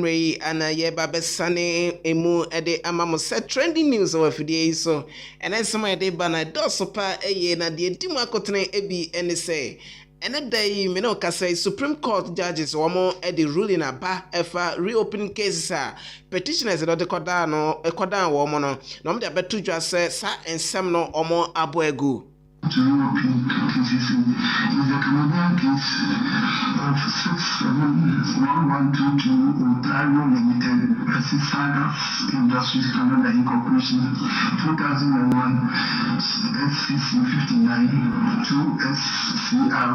Ray and ye babe sunny emu ede amamo set trending news of fidie so and then some day bana dosopa eye na de dimu akotene ebi ene say ene day me no ka say Supreme Court judges womo ede ruling aba efa reopening cases petitioners do koda no ekoda womo no no me de betu dwa say sa ensem no omo abo egu to European cases in the Canadian case of 67122 Ontario Limited versus Saga Industries Canada Incorporation 2001 SCC 59 to SCR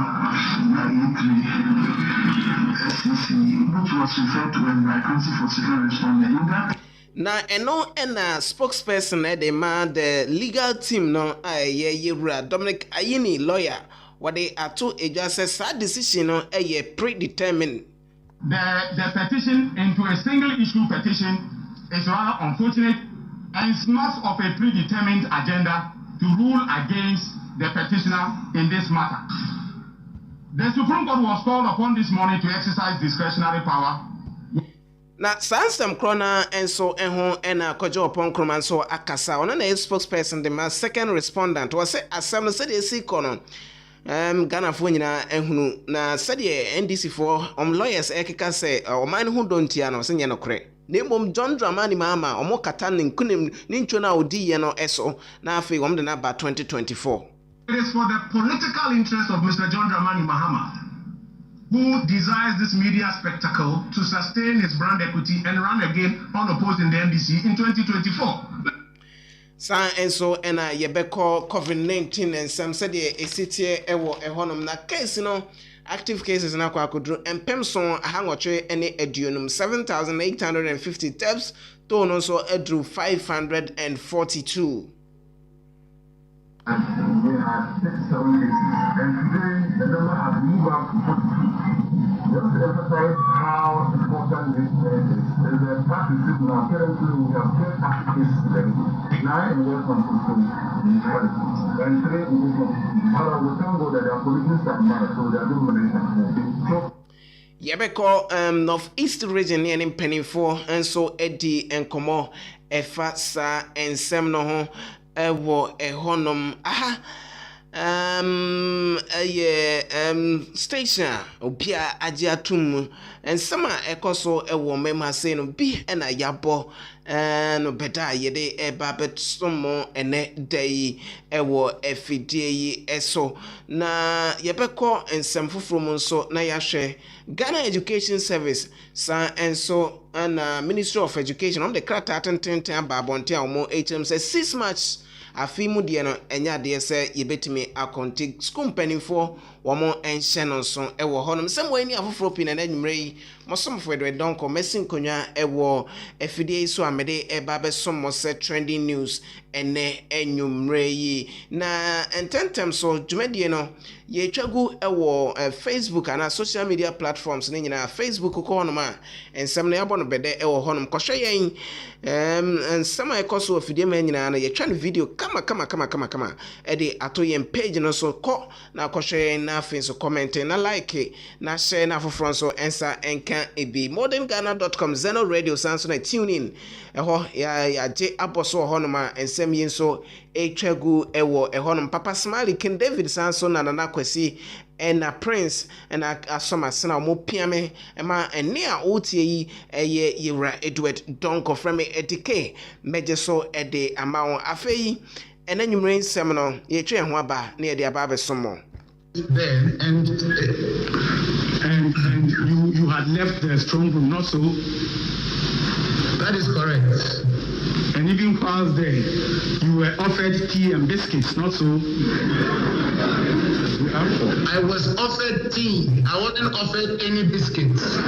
93 SCC, which was referred to as by Council for Civil Respondent. Na eno ena spokesperson de ma the legal team no yewura Dominic Ayini lawyer what they ato eja say sad decision no predetermined. The petition into a single issue petition is rather unfortunate and it's not of a predetermined agenda to rule against the petitioner in this matter. The Supreme Court was called upon this morning to exercise discretionary power. Na sansam krona enso enho ena kojo upon kroman so akasa ona na spokesperson the ma second respondent was say asem said e si kono Ghana fo nyina ehunu na said NDC for lawyers ekeka say oman hu dontia no se nye no kre na mom John Dramani Mahama omo kata ne nkunim ne ntwo na odi ye no eso na afi wom de na ba 2024. It is for the political interest of Mr. John Dramani Mahama, who desires this media spectacle to sustain his brand equity and run again unopposed in the MDC in 2024. Sa enso ena yebeko COVID-19 and some said esitie ewo ehonom na case no active cases na kwa akodru empemson ahangoche ene eduonum 7850 taps to no so edru 542. And they have 67 cases, and today the number has moved up to 42. Just to emphasize how important this is, the fact is that now currently we have 10 active cases today, 9 in Western Control, and 3 in this one. However, we thank God that they are police staff now, so they are doing what Yebeko Northeast region near Pennyfo and so Eddie and Komo Efa sa ensem no ho ewo ehonom station obia agiatum and sama ekoso ewo mema say no bi na yabo no beda yede babet somo ene day ewo efidie yi eso na yebeko ensem foforo nso na yahwe Ghana Education Service sa enso na Ministry of Education on the krata atenten babonte omo HM say 6 March afimu de no enya de se yebetimi akonti school penifo womo enhye no so ewo honom sem wani afoforo pi na nwumre yi mosomfo de donko mesin konwa ewo efidie so amede eba be somo se trending news ene enwumre yi na ententem so dwumedie no ye twagu ewo Facebook and social media platforms ne nyina Facebook ko honom a ensem no yabo no bede ewo honom kohwe yen ensem a ekoso ofidie ma nyina na ye twa no video kama edi ato yen page no so ko na kohwe na afin so comment na like na share na foforo so ensa enka ebi modernghana.com Zeno Radio sanso na tune in eho ya je aboso honoma ensem yin so etwagu ewo ehonom Papa Smiley King David sanso na nana kwasi ena Prince ena asoma sena mo piame ema ene a otie yi eye yewra Edward Donko from etike meje so ede amawo afei ena nwumre nsem no ye twe ho aba na ye de aba besomo there and you had left the strong room, not so? That is correct. And even whilst there, you were offered tea and biscuits, not so? I was offered tea. I wasn't offered any biscuits.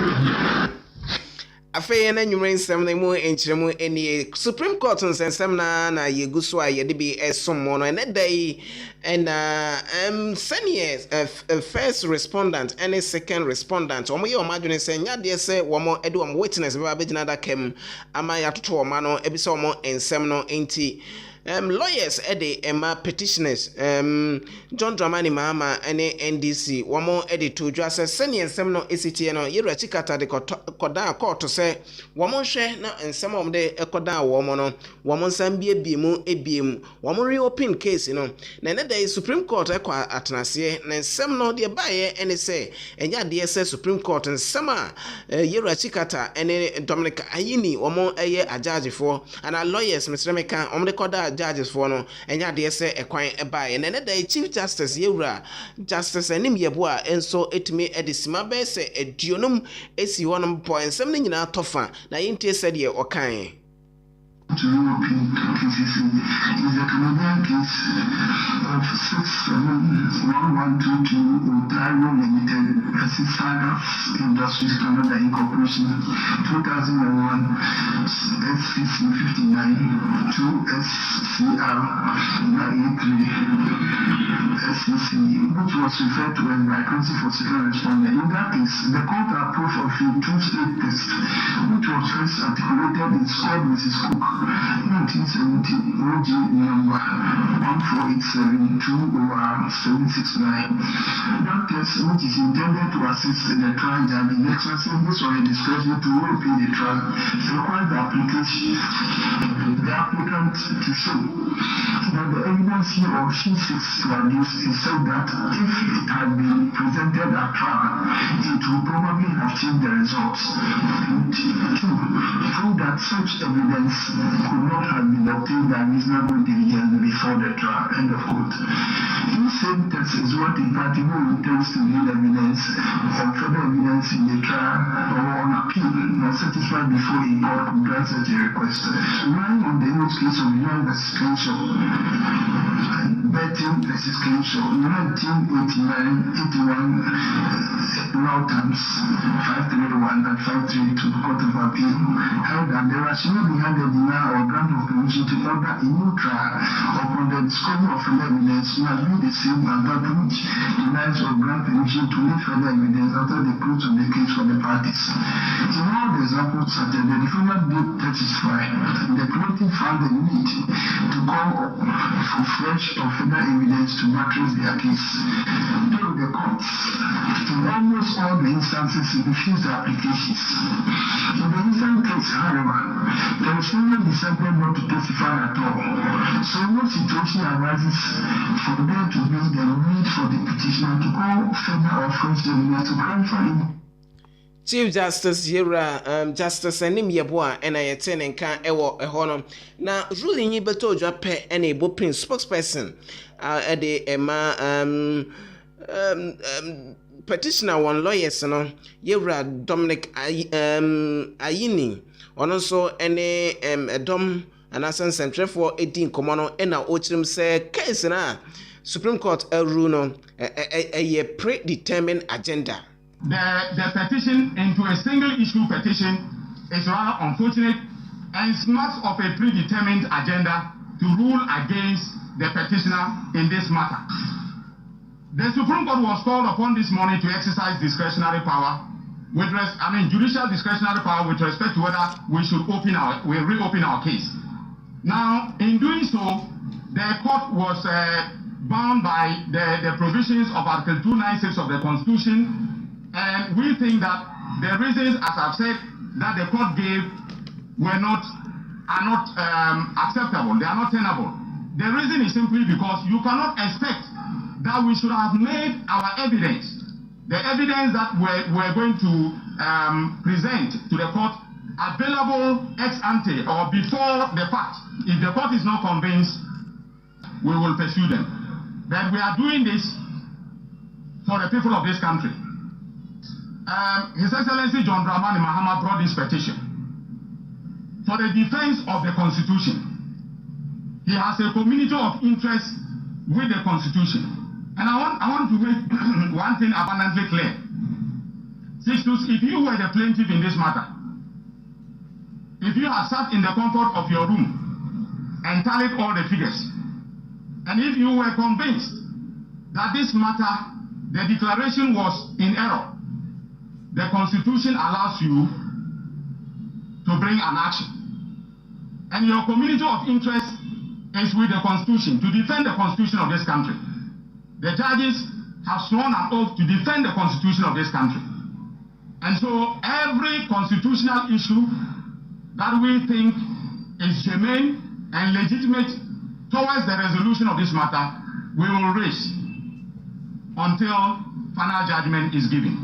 Afei na nwumre nsem na mu enchiremu eni Supreme Court nsem na yeguso a yede bi esomo no ene dai and senior first respondent and second respondent omo ye omadwene se nya de se womo ede omo witness be abegina da kem ama ya toto omo no ebise omo ensem no enti lawyers ede ema petitioners John Dramani Mahama ene NDC wamo ede to dwa se sene ensem no esitie no yera chikata de koda court se wamo hwe na ensem omde ekoda womo no wamo nsam biemu wamo reopen case no na ne day Supreme Court ekwa atenase na ensem no de baye ene se enya de se Supreme Court ensem a yera chikata ene Dominic Ayini wamo eye ajagefo ana lawyers Mr. omde koda judges for no enya de se ekwan ebaye na ne day Chief Justice yewura Justice anim yebo a enso etimi edisima be se eduonum esi honom po ensem ne nyina tofa na yintie se de okan to European cases is a Canadian case of 67122 Ontario Limited versus Saga Industries Canada Incorporation 2001 SCC 59 2 SCR 93 SCC, which was referred to as by Council for Civil Respondent. In that case, the court approved of a two-state test, which was first articulated in Scott vs. Cook 1970 OG number 14872/769. That test, which is intended to assist the trial judge in exercising his or her discretion to reopen the trial, requires the applicant to show that the evidence he or she seeks to adduce is so that if it had been presented at trial, it would probably have changed the results. And two, prove that such evidence could not have been obtained by reasonable diligence before the trial. End of quote. This same test is what a party who intends to give evidence or further evidence in the trial or on appeal not satisfied before a court could grant such a request. Relying on the image case of Young vs. Crenshaw, Betting vs. Crenshaw, 1989-81 law terms 531 and 532 Court of Appeal held that the rationale behind the denial or grant of permission to order a new trial upon the discovery of further evidence must be the same as that which denies or grant permission to leave further evidence after the close of the case for the parties. In all the examples cited, the defendant did testify that the plaintiff found the need to call for fresh or further evidence to buttress their case. Though the courts, in almost all the instances, refused the applications. In the instant case, however, the respondent decided not to testify at all. So no situation arises for there to be the need for the petitioner to call further or fresh evidence to clarify. Chief Justice yewura Justice anim yebo a ena yete ne nka ewo ehonom na ruling yi beto odwa pe ena ebo prince spokesperson ede ema petitioner one lawyers no yewura Dominic Ayini ono so ene edom anasan centrefo edin komono ena ochirim se case na Supreme Court rule no a predetermined agenda. The petition into a single issue petition is rather unfortunate and smacks of a predetermined agenda to rule against the petitioner in this matter. The Supreme Court was called upon this morning to exercise discretionary power judicial discretionary power with respect to whether we should reopen our case. Now, in doing so, the court was bound by the provisions of Article 296 of the Constitution. And we think that the reasons, as I've said, that the court gave are not acceptable. They are not tenable. The reason is simply because you cannot expect that we should have made our evidence, the evidence that we're going to present to the court, available ex ante or before the fact. If the court is not convinced, we will pursue them. But we are doing this for the people of this country. His Excellency John Dramani Mahama brought this petition for the defense of the Constitution. He has a community of interest with the Constitution. And I want to make one thing abundantly clear. Sisters, if you were the plaintiff in this matter, if you have sat in the comfort of your room and tallied all the figures, and if you were convinced that this matter, the declaration was in error, the Constitution allows you to bring an action. And your community of interest is with the Constitution, to defend the Constitution of this country. The judges have sworn an oath to defend the Constitution of this country. And so every constitutional issue that we think is germane and legitimate towards the resolution of this matter, we will raise until final judgment is given.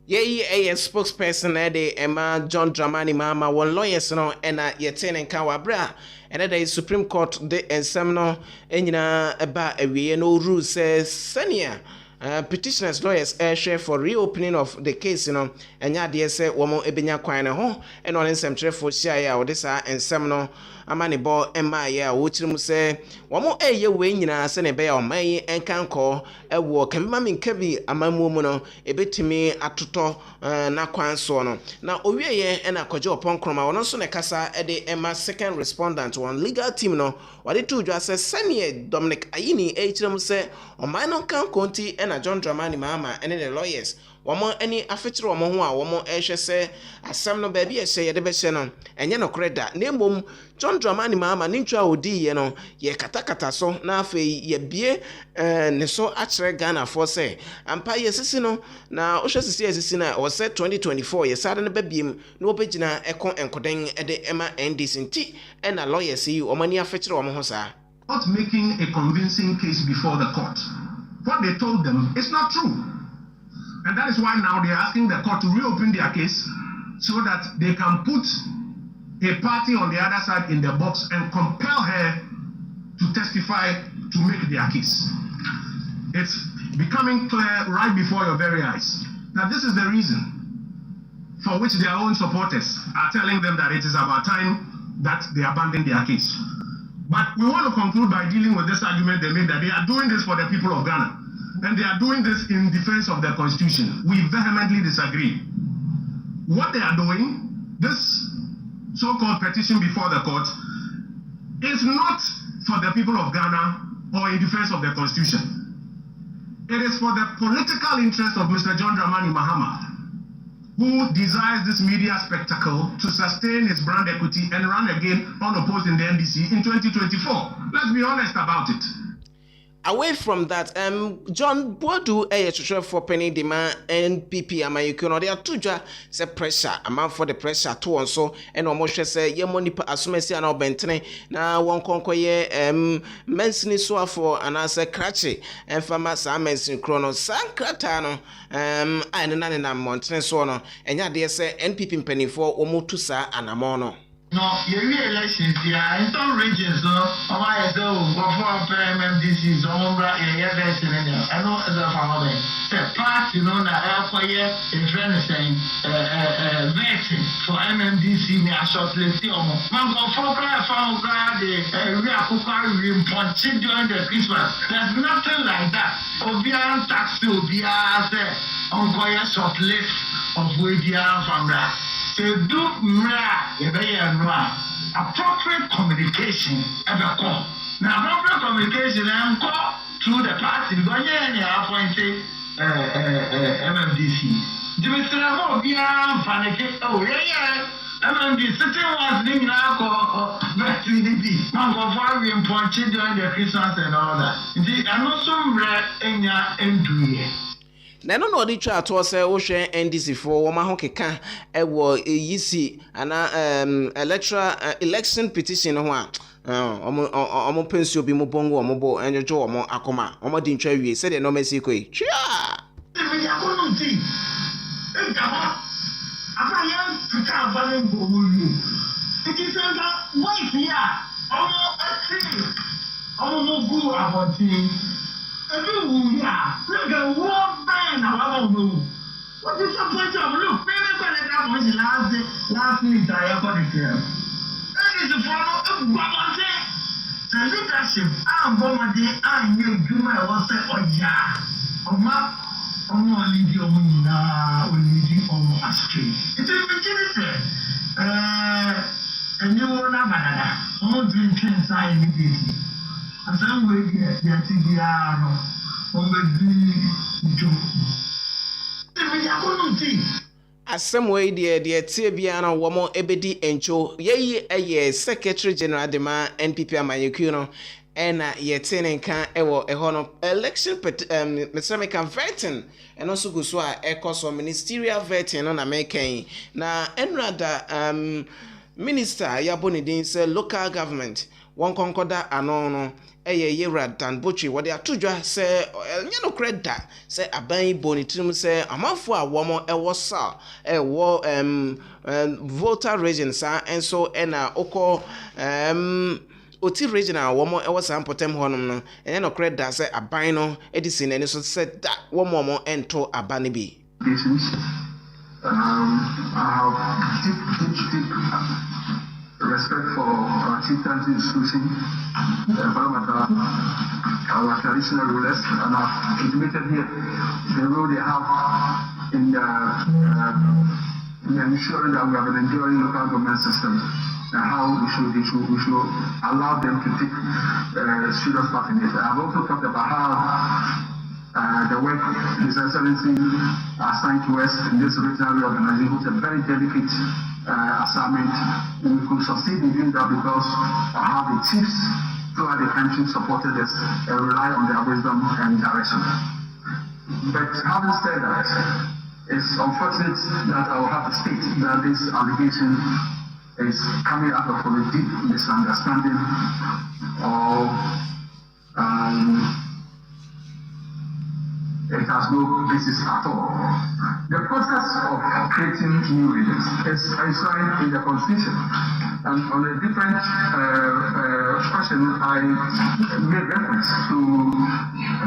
A spokesperson Emma John Dramani Mama one lawyers no and yeten and Kawabra and the Supreme Court de ensemno enyina eba awie no rules says senior petitioners lawyers share for reopening of the case and ya de say womo ebenya kwan ne ho and on nsem trefo hia ya ode sa ensem no amane bo emma ya wo chirim say womo eye we nyina se ne be ya oman enkanko ewo kamema minkabi amamu mu no ebetimi atoto na kwan so no na owieye na akwaje oponkroma wono so ne kasa ede emma second respondent one legal team no wade to dwa say senior Dominic Ayini chirim say oman no kanko nti na John Dramani Mahama and the lawyers womo any afetro womo ho a womo ehwe se asem no ba bi ehye ye de be hye no enye no kreda na emom John Dramani Mahama ni ntwa odi ye no ye katakata so na afa ye bie ne so akere Ghana for say ampa ye sisi no na ohwe sisi na o say 2024 ye sade no ba biem na obegina ekon enkoden ede ema NDC nti na lawyers yi omani afetro womo ho sa not making a convincing case before the court. What they told them is not true. And that is why now they are asking the court to reopen their case so that they can put a party on the other side in the box and compel her to testify to make their case. It's becoming clear right before your very eyes. Now this is the reason for which their own supporters are telling them that it is about time that they abandon their case. But we want to conclude by dealing with this argument they made that they are doing this for the people of Ghana. And they are doing this in defense of the Constitution. We vehemently disagree. What they are doing, this so-called petition before the court, is not for the people of Ghana or in defense of the Constitution. It is for the political interest of Mr. John Dramani Mahama, who desires this media spectacle to sustain his brand equity and run again unopposed in the NDC in 2024. Let's be honest about it. Away from that, John Bodu a for penny demand NPP amayuko they are tuja say pressure amount for the pressure to on so and almost say ye money pa asumesi ana obentene na won konko ye mensini so for anasa krache and farmer sa mensin krono sankrata no ane na montene so no enya de say NPP mpanifo omotu sa anamo no. No, you elections here in some regions, no. I do before MMDC, so election in there. I know the family. The party, you know, that for year is saying vetting for MMDC. Me a shortlist. Man, go for the we are punching during the Christmas. There's nothing like that. Obian tax to be say on shortlist of Widia from that. To do appropriate communication ever call. Now appropriate communication and call through the party because you appointed MMDC. The Mr. Obian Fanike, oh yeah. MMD sitting was living out VTDP. Now for we punching during the Christmas and all that. And also red in your na no di twa to say wo hwe NDC for wo ma ho keka e wo yisi ana election petition ho a omo pensio bi mo bongo omo bo enjojo omo akoma omo di ntwa wie se de no mesi koi twa me ya ko no ti e gaba aka ya tuka vale bo wu it is that wife here omo ati omo mo gu aboti every ya like a war man now what is the point of look maybe when that was last minute I got it here that is the follow up babante the leadership and bomade and you do my was say oh yeah oma lead you na lead on astray it is beginning and you were not banana all drinking inside immediately. And some way here, the Antigiano, on the Joe. asɛm wei deɛ tie bia na wɔn ebedi encho yɛyi secretary general de ma NPP amanyɔkuo no ɛna yɛte ne nka ɛwɔ ɛhɔ no election Mr. Meka vetting ɛno nso gu so a ɛkɔ so ministerial vetting no na mekan na ɛnrada minister yɛabɔ ne din sɛ local government wɔn kɔnkɔda ano no ɛyɛ yɛwura Dan Botwe wɔde ato dwa sɛ ɛnyɛ no korɛ da sɛ aban bɔ ne tirim sɛ amanfo a wɔn ɛwɔ sa ɛwɔ voter region saa nso ɛna okɔ oti region a wɔn ɛwɔ saa mpɔtam hɔnom no ɛnyɛ no korɛ da sɛ aban no ɛde si n'ani so sɛ da wɔn ɛnto aba no bi. I have deep respect for our chieftaincy institution, our traditional rulers, and I've intimated here the role they have in ensuring that we have an enduring local government system and how we should allow them to take serious part in it. I've also talked about how the work His Excellency assigned to us in this regional reorganization was a very delicate assignment. We could succeed in doing that because of how the chiefs throughout the country supported us and rely on their wisdom and direction. But having said that, it's unfortunate that I will have to state that this allegation is coming out of a deep misunderstanding of it has no basis at all. The process of creating new regions is enshrined in the Constitution. And on a different question, I made reference to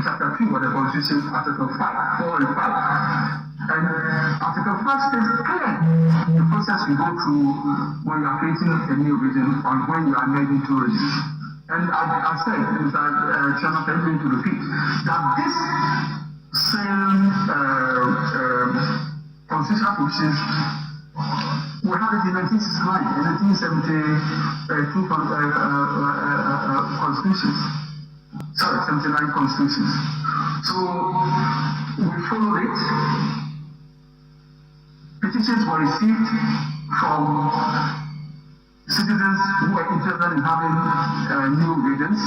Chapter 2 of the Constitution, Article 5, 4 and 5. And Article 5 states clearly the process you go through when you are creating a new region or when you are merging two regions. And I said, Mr. Chairman, I'm going to repeat, that this same constitutional provisions we had it in 1969 and 1972 constitutions. Sorry, 79 constitutions. So we followed it. Petitions were received from citizens who were interested in having new regions.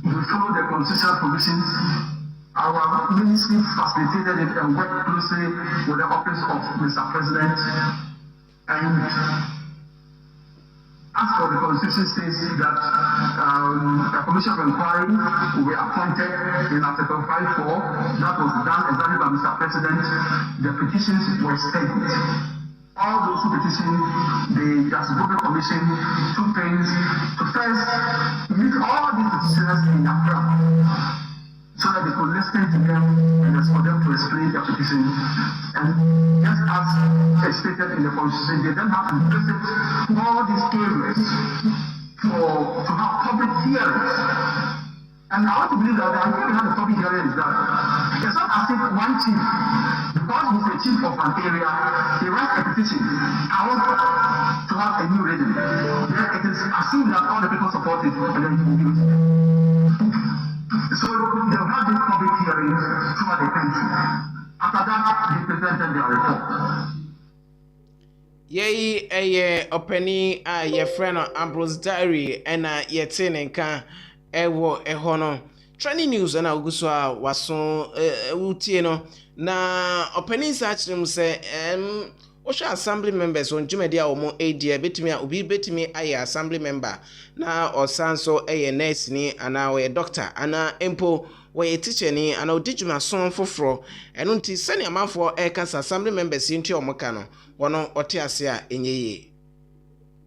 We followed the constitutional provisions. Our ministry facilitated it and worked closely with the office of Mr. President. And as for the Constitution states that a commission of inquiry will be appointed in Article 5.4. That was done exactly by Mr. President. The petitions were sent. All those who petitioned the Justice Commission took pains to first meet all these petitioners in Accra, so that they could listen to them and for them to explain their petition. And just as stated in the Constitution, they then have to visit all these areas to have public hearings. And I want to believe that the idea behind the public hearing is that it's not as if one chief, because he's the chief of an area, he writes a petition, I want to have a new region. Then it is assumed that all the people support it and then he will give it to them. So they'll have these public hearings throughout the country. After that, they presented their report. Yei openi a ye friend Ambrose Diary and yete nenka ewo ehono Trenews na oguso a waso utie no na openi search them say Osha assembly members on Jumedi a omo ADA betimi a obi betimi aye assembly member na osanso nurse ni ana we doctor ana empo we teacher ni ana odijuma son foforo eno nti sene amanfo kasa assembly members nti omoka no wono ote ase a enyeye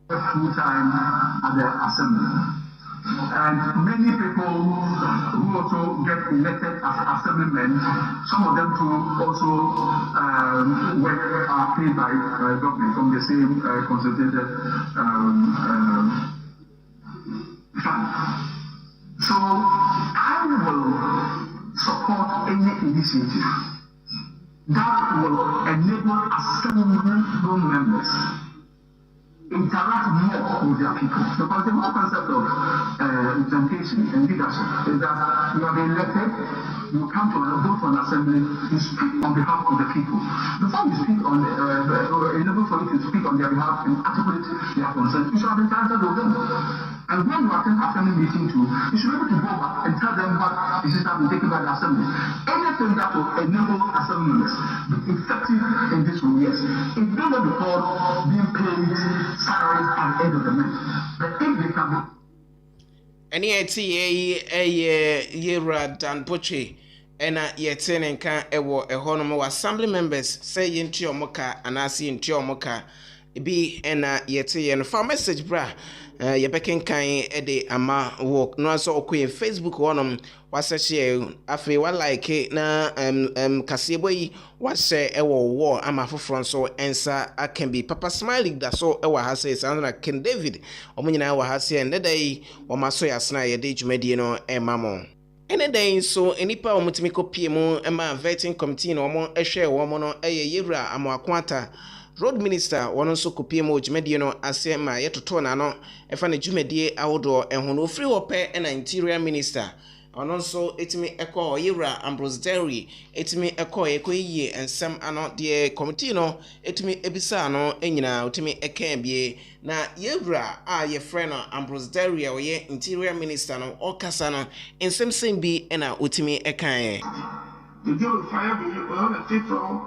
full time at the assembly. And many people who also get elected as assemblymen, some of them too also are paid by government from the same consolidated fund. So I will support any initiative that will enable assembly members interact more with their people. Because the whole concept of representation and leadership is that you are elected, you come to go to an assembly, you speak on behalf of the people. Before you speak on in order for you to speak on their behalf and articulate their concerns, you should have entitled them. And when you attend assembly meeting too, you should be able to go back and tell them what decisions have been taken by the assembly. Anything that will enable assemblies be effective in this room, yes. It may not be called being paid salaries at the end of the month, but if they can be. Any yera dan poche ena yetene nka ewo ehonom assembly members say yenti omoka anasi yenti omoka ebi ena yete ye no fa message bra yebekenkan ede ama work no aso okoye Facebook wonom wasehye afi wa like na kasebo wase ewo wo ama foforo so ensa akan Papa Smiley da so ewa ha say Sandra Ken David omunyina ewa ha say ndedai wo maso yasna ye de dwumadie no emamo ene den so enipa omutimi kopie mu ema vetting committee no omo ehwe wo no yewura amoakwata road minister wono so kopie mu dwumadie no ase ma yetoto na no efa na dwumadie awodo ehono free hope na interior minister ono so etimi ekọ yewura Ambrose Derry etimi ekọ ekoyiye ensem ano de committee no etimi ebisa no enyina otimi ekan bie na yewura a ye friend no Ambrose Derry oye interior minister no okasa no ensem sem bi na otimi ekan To deal with fire on a federal,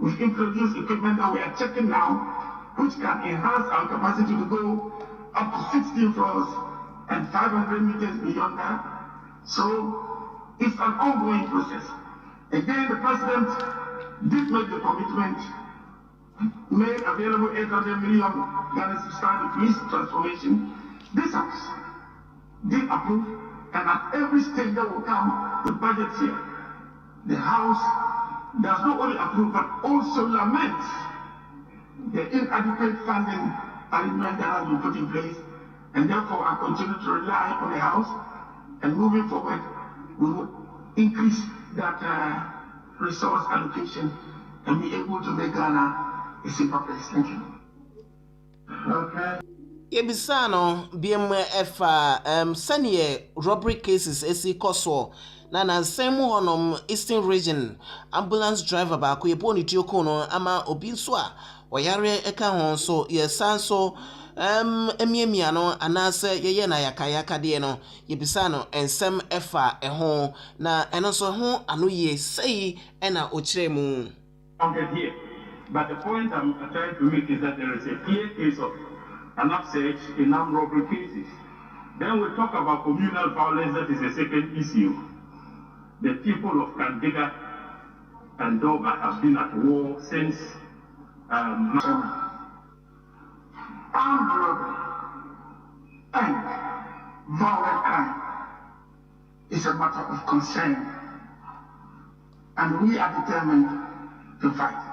we've introduced equipment that we are checking now, which can enhance our capacity to go up to 16 floors and 500 meters beyond that. So it's an ongoing process. Again, the president did make the commitment, made available 800 million to start the police transformation. This house did approve, and at every stage that will come, the budget here, the house does not only approve but also laments the inadequate funding arrangement that has been put in place, and therefore I continue to rely on the house. And moving forward, we will increase that resource allocation and be able to make Ghana a safer place. Thank you. Okay. Yebisano BMFA senior robbery cases esi koso na same honom Eastern Region ambulance driver ba ko yeponi tioko no ama obi nso a oyare eka ho so yesanso emiemia no anase yeye na yakayaka de no yebisa no ensem efa eho na eno so ho anu ye sei ena okire mu here. But the point I'm trying to make is that there is a clear case of an upsurge in armed robbery cases. Then we talk about communal violence, that is a second issue. The people of Kandiga and Doba have been at war since armed robbery and violent crime is a matter of concern, and we are determined to fight it.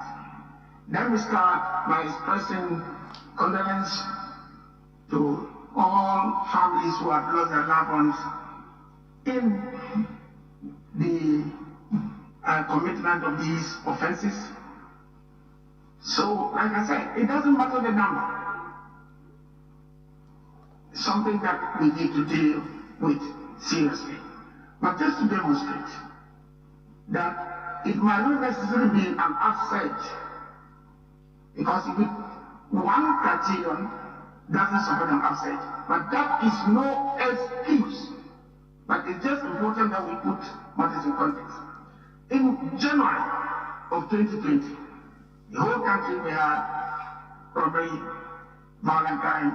Let me start by expressing condolence to all families who have lost their loved ones in the commitment of these offenses. So, like I said, it doesn't matter the number. It's something that we need to deal with seriously. But just to demonstrate that it might not necessarily be an upsurge, because if one criterion doesn't support an upsurge, but that is no excuse. But it's just important that we put what is in context. In January of 2020, the whole country we had robbery, violent crime,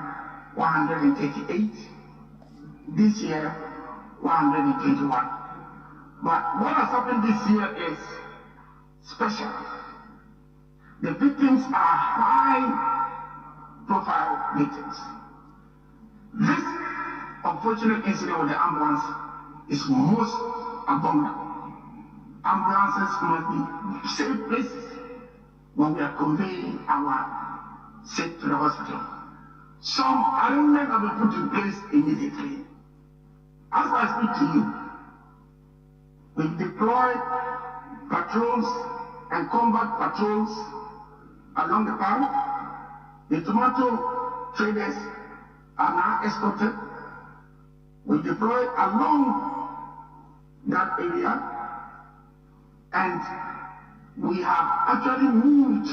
138. This year, 121. But what has happened this year is special. The victims are high-profile victims. This unfortunate incident with the ambulance is most abominable. Ambulances must be safe places when we are conveying our sick to the hospital. Some arrangements have been put in place immediately. As I speak to you, we've deployed patrols and combat patrols along the path. The tomato traders are now escorted. We deployed along that area And we have actually moved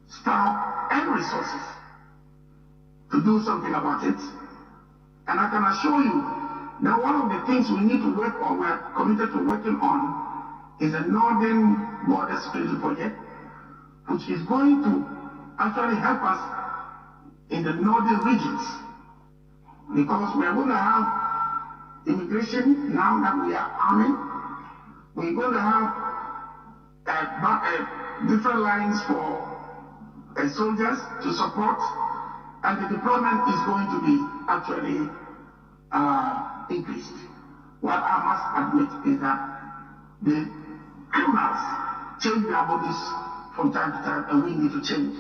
staff and resources to do something about it. And I can assure you that one of the things we need to work on, we're committed to working on, is a Northern Border Security Project, which is going to actually help us in the northern regions. Because we're going to have immigration now that we are arming. We're going to have different lines for soldiers to support, and the deployment is going to be actually increased. What I must admit is that the criminals change their bodies from time to time, and we need to change.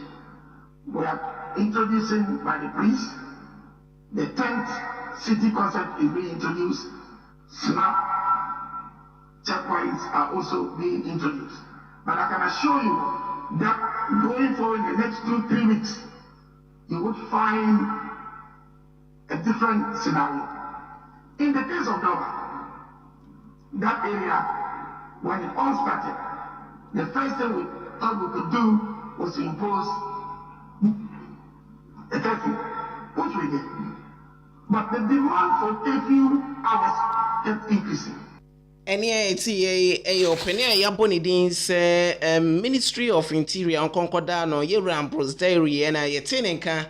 We are introducing by the police. The 10th city concept is being introduced. SNAP checkpoints are also being introduced. But I can assure you that going forward in the next 2-3 weeks, you would find a different scenario. In the case of Dover, that area, when it all started, the first thing we thought we could do was to impose a curfew, which we did. But the demand for curfew hours kept increasing. Any a open yabonidin say Ministry of Interior on Concorda no ye rampros dairy and I yetenenka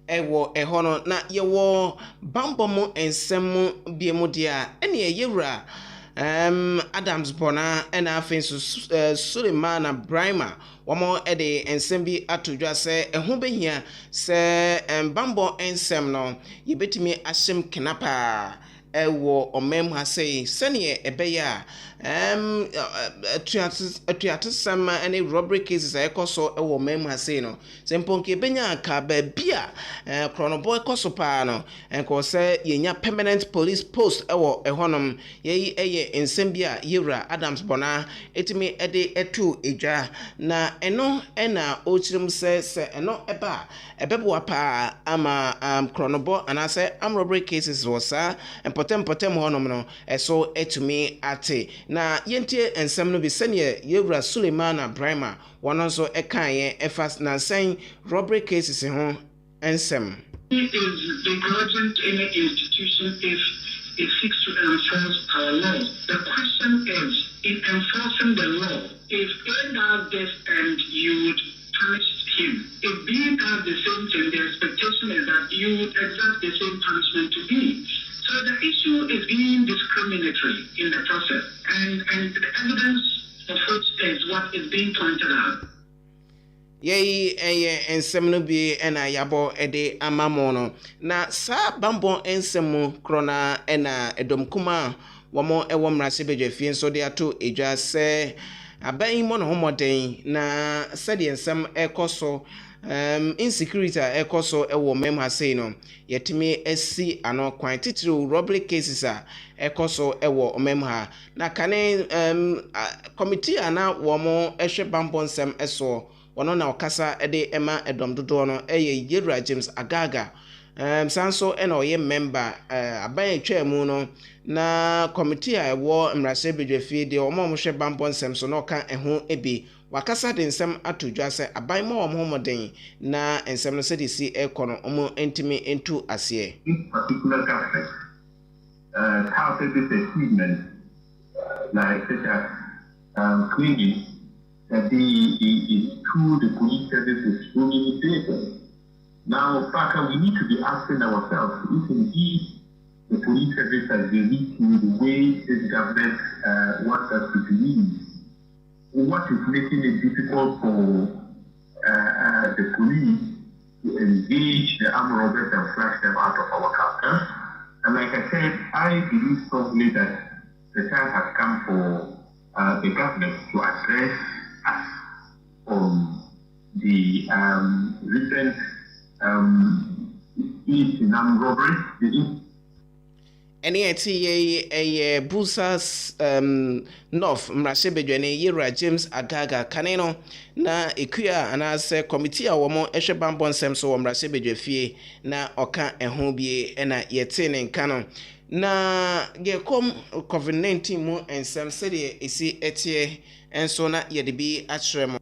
ewo ehono na yewo bambomo ensem biemudia any a yera Adams Bona and Afensu Suleiman Brima wamo ede ensem bi atodwa se eho behia se bambo ensem no yebetimi ahyem kenapa ewo omem ha sei sene ebeya atuatsam any robbery cases ekoso ewo omem ha sei no semponke benya ka ba bia kronobo ekoso pa no enko se yenya permanent police post ewo ehonom yeyi eye ensem bia yewra Adams Bona etimi ede etu edwa na eno ena ochirim se eno eba ebebo pa ama kronobo anase robbery cases wosa potem honom no eso etumi ate na yentie ensem no bi sene yewra Suleiman Brima wono so ekaye efas na sen robbery cases ho ensem is begrudging any institution if it seeks to enforce our law. The question is, in enforcing the law, if A does this and you would punish him, if B does the same thing, the expectation is that you would exact the same punishment to B. So the issue is being discriminatory in the process, and the evidence of which is what is being pointed out. Yei ensem no bi ena yabo ede amamono na sa bambo ensem krona ena edomkuma wamo ewo mrase bedwafie so de ato edwa se aban mo no homoden na sede ensem ekoso insecurity ekoso ewo mem ha sei no yetimi esi ano kwan titiri robbery cases ekoso ewo mem ha na kane committee ana womo ehwe bambo ensem eso wono na okasa ede ema edom dodo no Yewra James Agaga sanso ena oye member aban atwa mu no na committee a ewo mrase bedwafie de omo hwe bambo nsem so no ka eho ebi wakasa de nsem atodwa se aban ma omo homoden na nsem no se de si ekono omo entimi entu ase this particular government touted this achievement like such as claiming that through the police service is so many people. Now, Parker, we need to be asking ourselves if indeed the police service has been reaching the way this government wants us to believe. What is making it difficult for the police to engage the armed robbers and flush them out of our capital? And like I said, I believe strongly that the time has come for the government to address us on the recent in armed robbery. Any a Busas North Mrase bedwane Yewra James Agaga kaneno na ekuya anase committee a womo ehwe bambon sem so Mrase bedwafie na oka eho bie na yetene nkano na gekom COVID-19 mu ensem sede esi etie enso na yede bi akyerɛ mo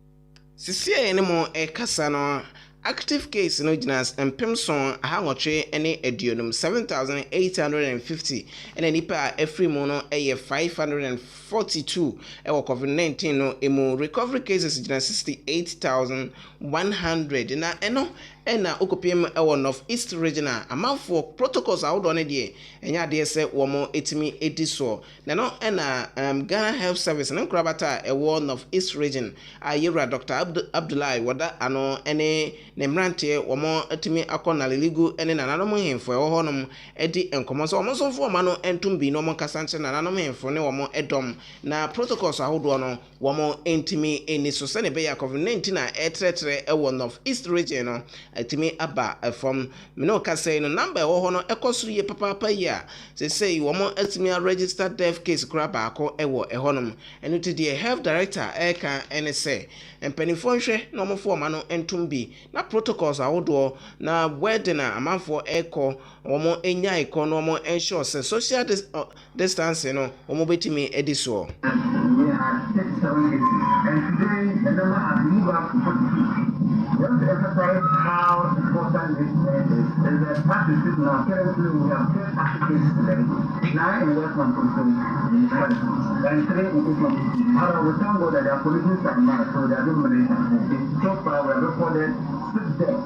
sisia yene mo kasa no active case no gina mpemson ahangotwe ene aduonum 7850 ene nipa every mo no 542 ewo COVID-19 no emu recovery cases gina 68100 na eno ena okopiem ewo North East regional amanfo protocols awodo ne de enya de se wo mo etimi ediso na no ena Ghana Health Service ne krabata ewo North East region ayera Dr. Abdullahi wada ano ene ne mrante wo mo etimi akona leligu ene nananom hemfo ewo honom edi enkomo so wo mo so fo ma no entumbi no mo kasanche nananom hemfo ne wo mo edom na protocols awodo no wo mo entimi eni so se ne be ya COVID-19 na etretre ewo North East region no etimi aba from no kase no number wo ho no ekoso ye papa ya say wo mo etimi registered death case kra ba ko ewo ehonom eno to the health director eka ene say empanifo nhwe no mo fo ma no entumbi na protocols awodo na wedding amanfo eko wo mo enya eko no mo ensure say social distance no wo mo betimi ediso. We had 67 cases, and today the number has moved up to 42. Just to emphasize how important this is the fact is now currently we have 10 active cases today, 9 in Western Province, and 3 in Eastern. However, we thank God that their police are mad, so they are doing medicine. So far, we have recorded 6 deaths.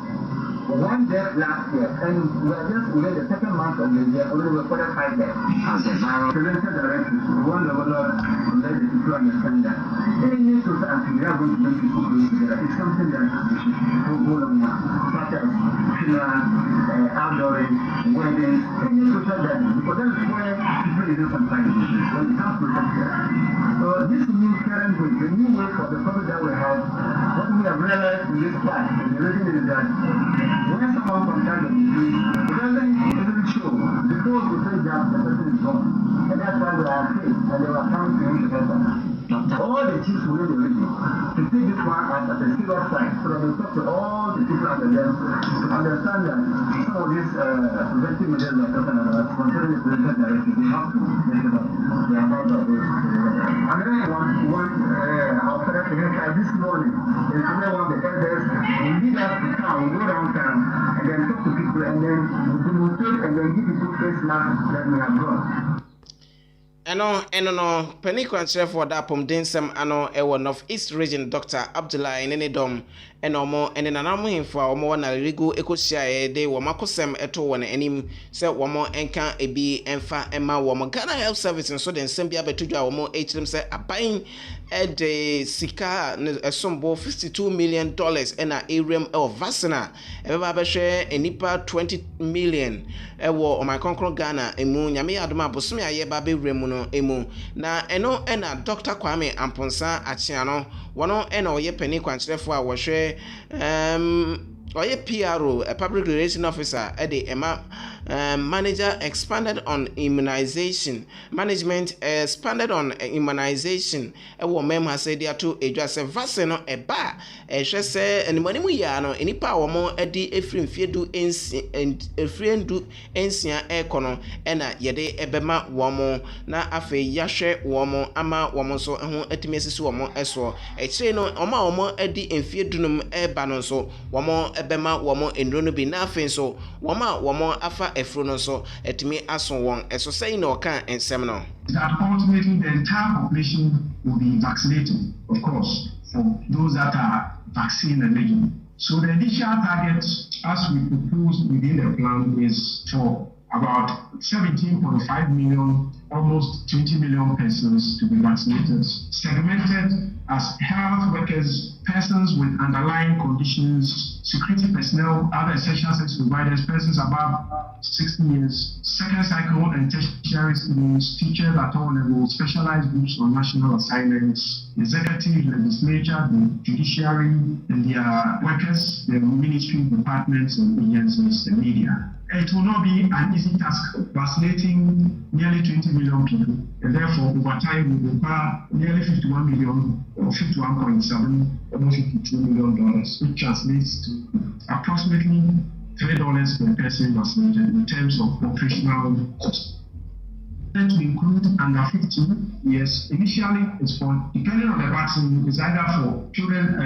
1 death last year, and we are just within the second month of the year, only recorded 5 deaths. As a prevention directive, we want the Lord to let the people understand that any society we are going to make people close together is something that we should go on now, such as funerals, outdooring, weddings, any social gathering, because that's where people is in sometimes when it comes to social. So this new current way, the new way for the public that we have, what we have realized in this class, the reason is that when someone contacts the disease, it doesn't show. Before we say that the person is gone. And that's why we are afraid and they were coming to him to help us. All the chiefs within the region to take this one as a serious sign so that they talk to all the people under them to understand that some of these preventive measures we are talking about, considering the prevention directive, we have to make sure that they are part of this. Another one our federal commissioner this morning is today one of the elders will lead us to town, go down town, and then talk to people and then demonstrate and then give people face masks that we have brought. Eno no penikwan for that pomdensem ano ewo North East region Dr. Abdullahi nene dom eno mo ene nanamu himfo a wo na rigu ekohia de wo makosem eto wo na anim se wo mo enka ebi emfa ema wo mo Ghana Health Service so den nsem bia betudwa wo mo echirim se aban de sika esombo $52 million ena area of vaccina ebeba behwe enipa 20 million ewo o my konkron Ghana emu nyame adoma bosome aye ba bewremu no emu na eno ena Dr. Kwame Amponsa Achiano wono ena oye pani kwankyerefo a wo hwe oye PRO a public relations officer ede ema manager expanded on immunization management expanded on immunization ewo mem ha say dia to edwa se vaccine no eba ehwe se enimani mu ya no enipa wo mo edi efrimfiedu efriendu ensia ekono ena yede ebema wo mo na afe yahwe wo mo ama wo mo so ho atimi asisi wo mo eso ekire no oma wo mo edi enfiedu eba no so wo mo ebema wo mo enro no bi na afe so wo mo afa efro no so etimi aso won eso say no kan ensem no that ultimately the entire population will be vaccinated, of course, for those that are vaccine eligible. So the initial target, as we proposed within the plan, is for about 17.5 million, almost 20 million persons to be vaccinated, segmented as health workers, persons with underlying conditions, security personnel, other essential service providers, persons above 60 years, second cycle and tertiary students, teachers at all levels, specialized groups on national assignments, executive, legislature, the judiciary, and their workers, the ministry, departments, and agencies, the media. It will not be an easy task vaccinating nearly 20 million people, and therefore over time we require nearly 51 million or 51.7, almost $52 million, which translates to approximately $3 per person vaccinated in terms of operational cost. to include under 15 years. Initially, it's for, depending on the vaccine, it's either for children,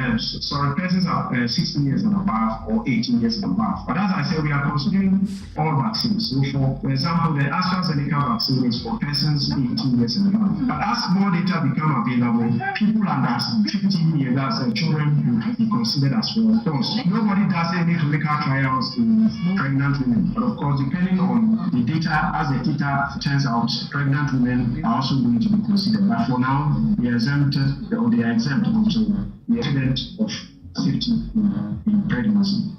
persons are 16 years and above or 18 years and above. But as I said, we are considering all vaccines. So for example, the AstraZeneca vaccine is for persons 18 years and above. But as more data become available, people under 15 years, that's children, will be considered as well. Of course, nobody does any clinical trials in pregnant women. But of course, depending on the data, as the data turns out, pregnant women are also going to be considered. But for now, they are exempted, or they are exempt also the element of safety in pregnancy.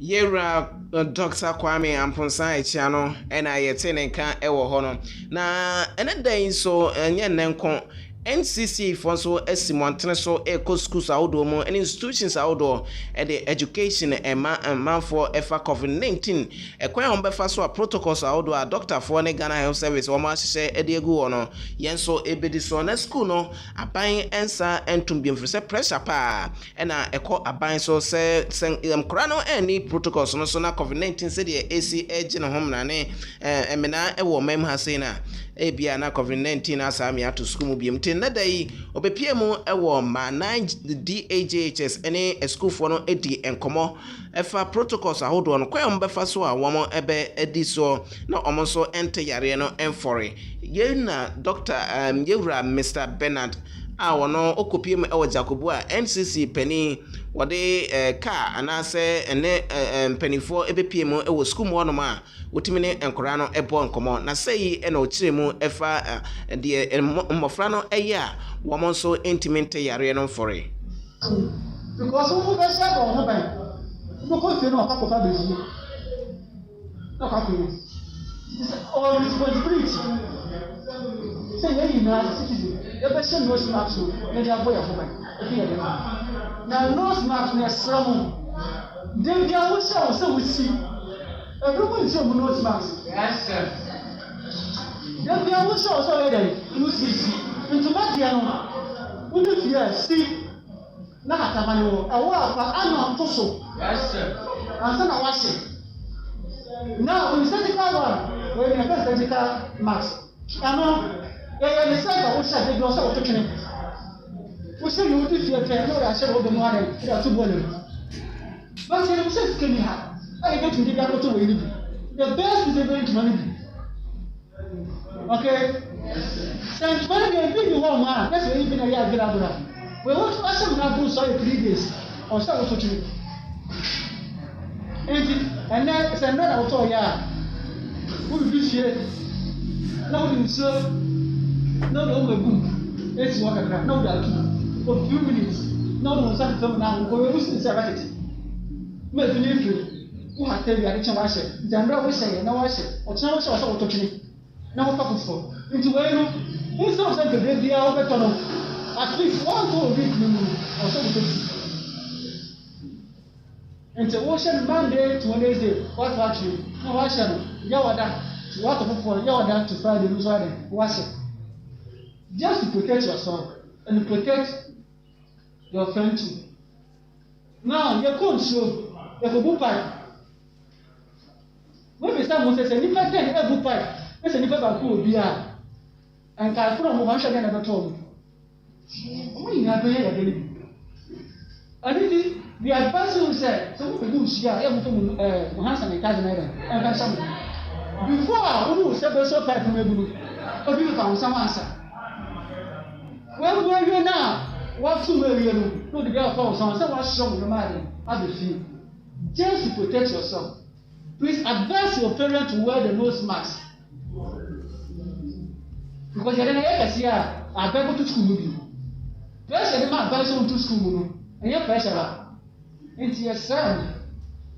Yera Dr. Kwame Amponsa Echiano and I nka ewo ho no na ene dan so enye nenko NCC for so esimontene so eco schools awdo and institutions awdo and the education and man for efa COVID-19 ekwan on befa so protocols awdo a doctor for ne Ghana Health Service o ma hye ediegu ono yen so ebedi so na school no aban ensa entumbi mfrese pressure pa na eko aban so se kra no any protocols no so na COVID-19 se de AC age no hom na ne emena ewo mem ha sei na ebia na COVID-19 asami ato school mu biem na dai obepie mu ewo ma 9 DHHS ene school for no edi enkomo efa protocols ahodo no kwem befa so a womo ebe edi so na omo so ente yare no enfore ye na Dr. Yewra Mr. Bernard a wono okopie mu ewo Jacobo a NCC pani wode car anase ene penifo ebepie mu ewo school mu no ma wotimine enkora no ebo nkomo na sei ena ochire mu efa de mmofra no eya womo so intimate yare no fore because who be share go no ban no ko se no akoko fa beji no ka ko this all responsibility say you na citizen e be share no smart so e dey boy for ban e be dey na no smart na sramu dem dia wo share so we see everyone is on no smart. Yes, sir. Then we are also ready. You see, into my dear, we do fear, see. Not a man, a walk, I'm not so. Yes, sir. And then I wash it. Now, we set the car when we have surgical mask. I know, they said, we shall be also touching it. We say you do fear, I shall hold the morning, you are too bold. But you say, can you have? I get to get to win. The best is going to manage. Okay? Since when we have been the one man, that's why even a year ago. We want to ask them to do so 3 days or so to you. And then it's another auto, yeah. Who will be here? No, sir. No, boom. It's what I got. No, that for a few minutes. No, something now. We're losing serenity. Make me who had tell you I didn't wash it. The umbrella was saying, no wash it. Or no wash also to me. No purpose for. Into where who stops at the baby over tunnel. At least 1 to a week or so to into ocean Monday to Wednesday. What actually? No wash it. Yawada. What for Yawada to Friday, Friday. Wash it. Just to protect yourself and protect your friend too. Now you can't show the book pipe. When we start Moses, and if I can ever pipe, there's a different cool beer. And I put on one shot and never told me. What you have to hear again? And if the advice will say, so we do see everything Hanson and Cousin and that's something. Before we will step so pipe from a blue, or you found some answer. Well, where you now? What to where you know? The girl calls on someone strong the man. How do you feel? Just to protect yourself. Please advise your parents to wear the nose mask. Because you're going to see I beg to school. Pressure the man advise you to school. And your pressure. It's your son.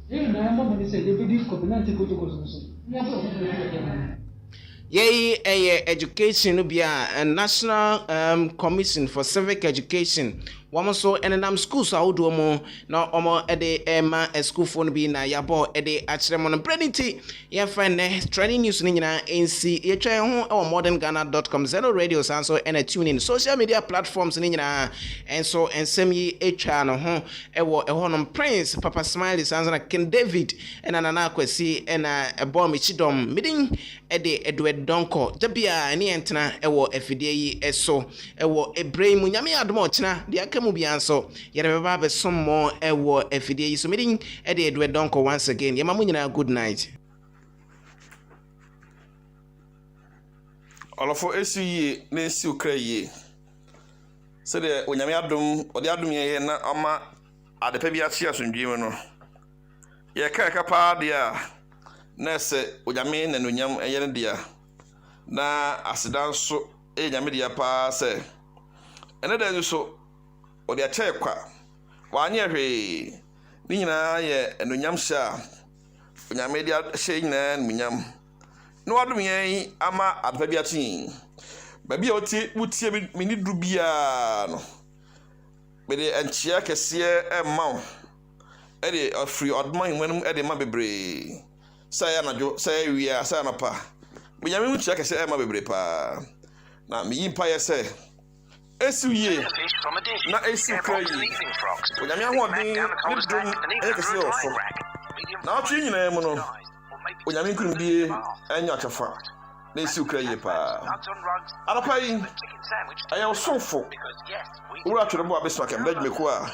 You know, I'm say they believe COVID-19 protocols. Yay, education be a National Commission for Civic Education. wɔn nso ɛnenam schools ahodoɔ mu na wɔn ɛde ɛma schoolfoɔ no bi na yɛabɔ ɛde akyerɛ mo no brɛniti yɛmfa nnɛ trending news no nyinaa ɛnsi yɛtwa yɛn ho ɛwɔ modernghana.com Zeno radio san so ɛna tune in social media platforms no nyinaa ɛnso nsɛm yi ɛtwa no ho ɛwɔ ɛhɔnom Prince Papa Smiley san so na King David ɛna Nana Akwasi ɛna ɛbɔ mechidom midin ɛde Edward Donko dabia ɛne yɛntena ɛwɔ afidie yi ɛso ɛwɔ ebrei mu nyame adom ɔkyena deɛ aka mu bia nso yɛde bɛba bɛsom mo ɛwɔ afidie yi so midin ɛde Edward Donko once again yɛma mo nyinaa good night. Olofo esi yie na esi okra yie se de onyame adom ode adom ye na ama adepa bi achi asundwe mu no ye ka pa dia na se onyame na nonyam eye ne dia na asidan so nyame dia pa se ene da so ode acha kwa wanye hwe ni nyina ye nonyam sha onyame dia hye nyina nonyam no adum yen ama adepa bi achi baby oti mutie mini drubia no be de enchia kese emma e de free odman wenum e de ma bebre say anajo say wia say anapa me nyame mutie kese emma bebre pa na me yimpa ye say esiwie na esikra yi nyame ahodin ni dum e kese oso na otwe nyina mu no nyame nkuru bie enya chafa na esikra yi pa anapa yi ayo sofo ura twere bo abesma kem daj meku a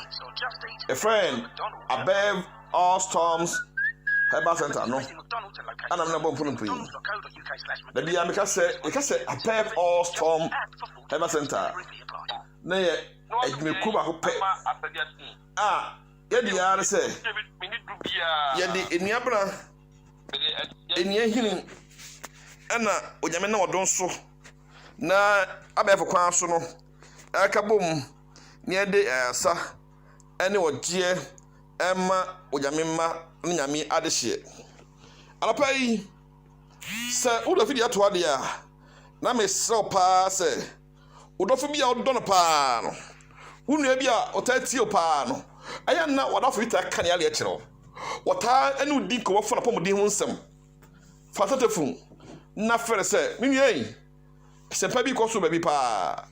friend above all storms Herbal Center no ana na bom punu pui da bia me ka se above all storm Herbal Center na ye admeku ba ho pe ye di yare se ye di enuabra enia hinin ana onyame na odon so na abefo kwan so no aka bom ne de asa ene odie ema onyame ma nyame adehye alapai se udofi dia to ade a na me sel pa se udofi bia odon pa no unua bia otati o pa no aya na wadafo bita kan ya le kire wota ene udi ko wofo na pomodi ho nsem fatatefun na fere se minwie sempa bi ko so ba bi pa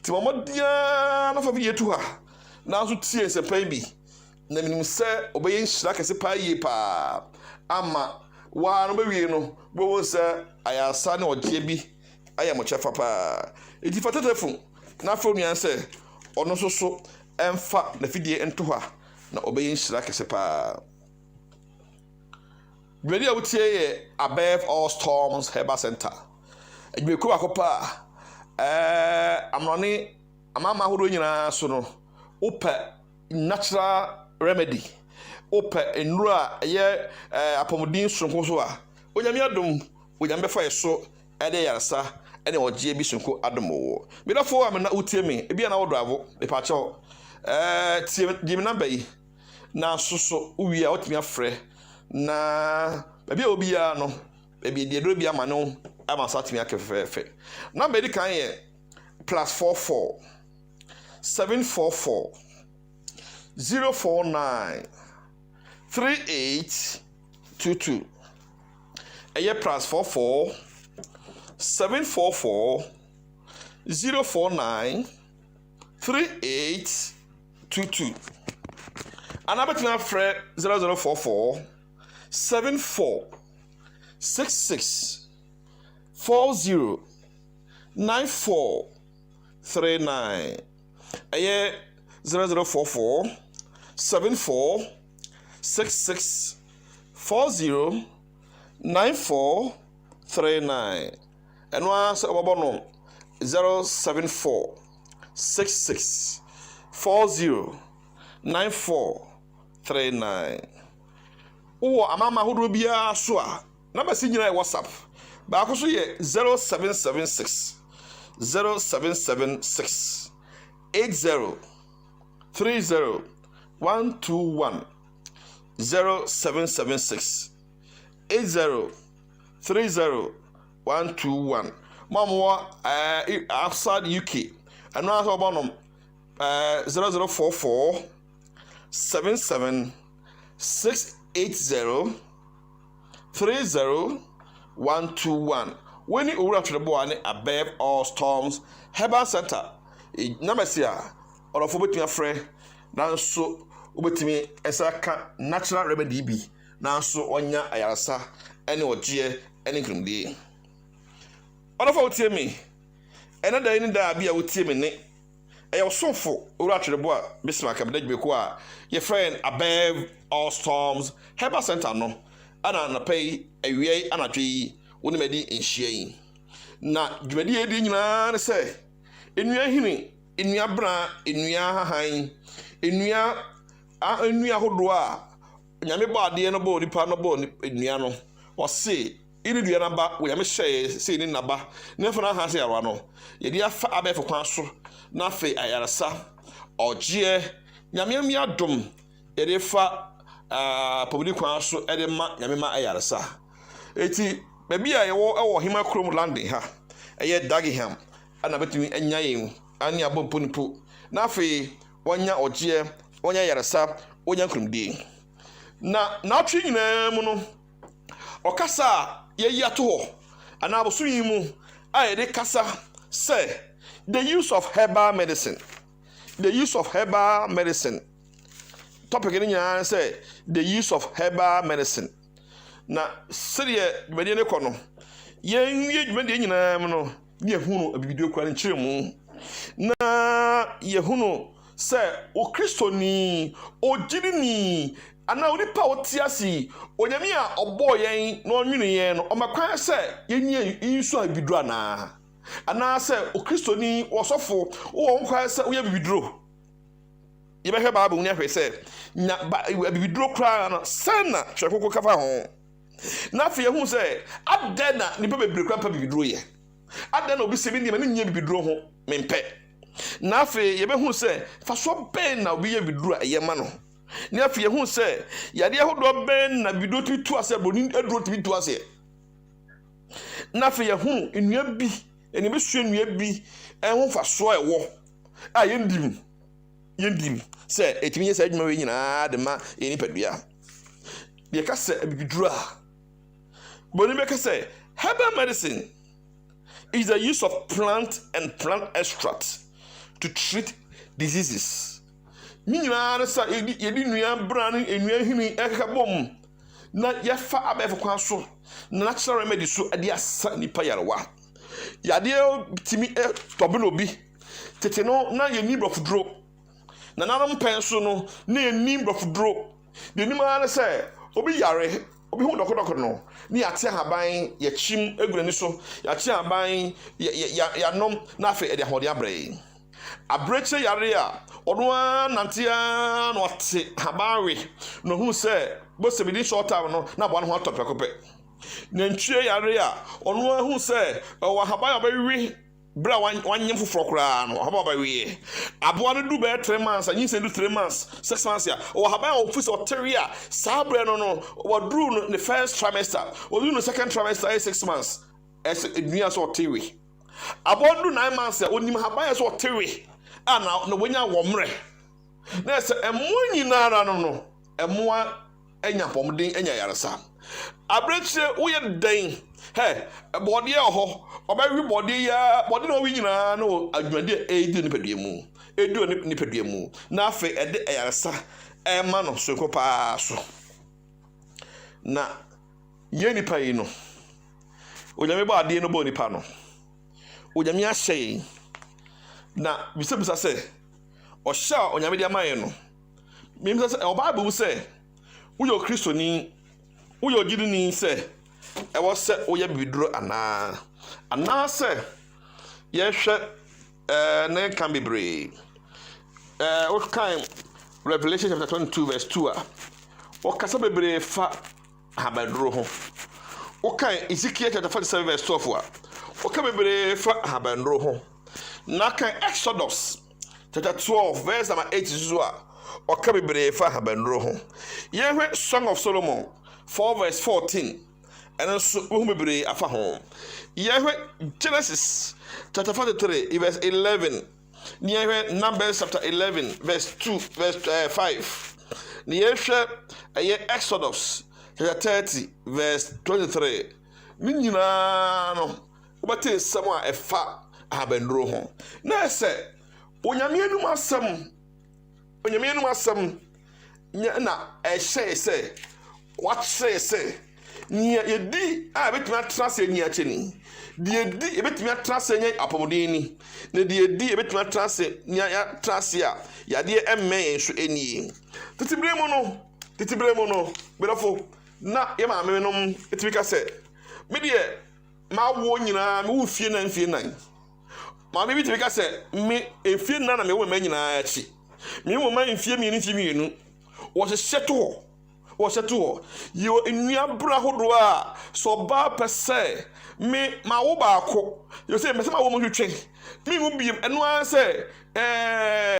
ti momodia na fa bi yetu ha na so tie sempa bi na minim se obeyin hira kese pa yie pa ama wa no bewie no bo se ayasa ne odie bi aya mo chefa pa edi fatatefun na fa nuan se ono so emfa na fidie ento ha na obeyin hira kese pa Ready I would say above all storms Herbal Center. And you could akopa I'm running amama hodo nyina so no ope natural remedy ope enura ye apomodin sonko so a onyame adom onyame fa yeso ede yarsa ene ogie bi sonko adom wo me da fo am na utie me e bia na wodo avo me pa che tie jimi number yi na soso uwi a otimi afre na baby obia no baby de do bia ma no ama satimi akefefe na be di kan ye +44 744 049 3822 eye +44 744 049 3822 anabetina fre 0044 74 66 40 94 39 aye 0044 74 66 40 94 39 and one obono 074 66 40 94 39 o amama hodo bia so a na ba sinyina e WhatsApp ba ko so ye 0776 80 30 121 0776 80 30 121 mamo outside UK and no so bonom 0044 77 680 30121. When you over to the boy above all storms, Herbal Center, Namasia, or of Obetia Frey, now so Ubetimi Esaka natural remedy be, now so Onya Ayarasa, any or Gia, any day. All of our me, another any day be a would team in it. I was so full, over to the boy, Miss Macabed Bequa, your friend above all storms, Herbal Center no. Ana pay a way and a tree, when made in shame. Na Jumedi Edina say, in your hinny, in your bra, in your hine, in your hodua, Yamiba, the enable, the panabo, in Yano, or say, in the Yanaba, we am say, in Naba, never has a rano, Yedia fa abe for council, Nafe Ayarasa, or Gia, Yamia dum, Edefa. Public council edema Yamima Ayarasa. Eti, maybe I will him a chrome landing her. A yet Daggiham, and a between and Yaim, Anya Bompunipu. Nafe, 1 year or Gia, 1 year Yarasa, 1 year crum day. Now treating Mono or Cassa, ye to, and I will swim mu. I de Cassa say the use of herbal medicine. The use of herbal medicine. Topic in here say the use of herbal medicine. Na serious medicine kono. Ye dwumade nyina no ye hunu abibidio kwa nkyere mu. Na ye hunu say o kristoni o jirini ana onipa otiasi onyame a obo yen na onwene yen no omakwan say yenye insu abibidu ana say o kristoni osofo wo nkwan say wo ye bibiduro. You better Bible never say, we draw cry on Sana, Shakoko Kafa home. Nothing who say, I dare not, the baby grandpa be drew ye. I dare not be 70 men in be draw home, men pet. Nothing, you who say, for so pain now we withdraw a yamano. Nothing who say, Yadia who ben na be do to us, but in a draw to be to us here. Nothing who in your be, and you be soon ye be, and who for so a war. I end him. Yendim say etimi say adwuma we nyina de ma eni padua de ka say abidura boni be ka say herbal medicine is the use of plant and plant extract to treat diseases. Nyina say yedi nua bran enua hini ekabom na yafa abefo kwa so natural remedy so ade asa nipa yarewa yade timi tobe no bi tete no na ye ni brofudro na nanam penso no na enim brofudro de nim ara say obi yare obi hu dokodoko no ni ate haban ye chim egurani so ya ate haban ya nom na afa ede hode abre abreche yare a odo anantia no ate habanwe no hu say bo se bi short time no na bo no ho atopekopɛ na ntwie yare a ono hu say wa haban abawi bra wanyem foforo kra no haba ba wie aboa no du be 3 months anyi se du 3 months 6 months ya o haba o fisi o teria sabre no wadru no the first trimester o du no second trimester 6 months es edua so tewi aboa du 9 months ya onim haba ya so tewi ana no wonya womre na se emo nyina no emoa enya pomden enya yaresa abreche wo ye den hey body ho obawi body ya body no wi nyina no adwade edu nipadua mu edu nipadua mu na afa ede ayaresa ema no so kopa so na ye nipa yi no onyame ba ade no bo nipa no onyame ahye na bisabisa se o sha onyame de amaye no mimsa se o bible se uyo kristoni uyo gidini se e wo se oya bibiduro ana se ye hwe na kan bebre what kind Revelation chapter 22 verse 2 o kasa bebre fa habaduro ho o kan Ezekiel chapter 47 verse 12 o ka bebre fa habaduro ho na kan Exodus chapter 12 verse number 8 zua o ka bebre fa habaduro ho ye hwe Song of Solomon 4 verse 14 and so bebre afa ho ye hwe Genesis chapter 43 verse 11 near Numbers chapter 11 verse 2 verse 5 near Exodus chapter 30 verse 23 Ninina no what is someone a fa abendro ho na say onyamienu asem na say what say nia yedi a betumi atrase nia cheni de yedi e betumi atrase nya apomodeni na de yedi e betumi atrase nia ya trase a yade emme enso eni titibremu no belafo na ye ma me no etimika se me de ma wo nyina me wo fie nan ma me bitimika se me efie na me wo ma nyina achi me wo ma enfie mienu wo se seto yo enua bra hodo a so ba pese me ma wo ba ko yo se me se ma wo mo hwetwe me mu biem eno an se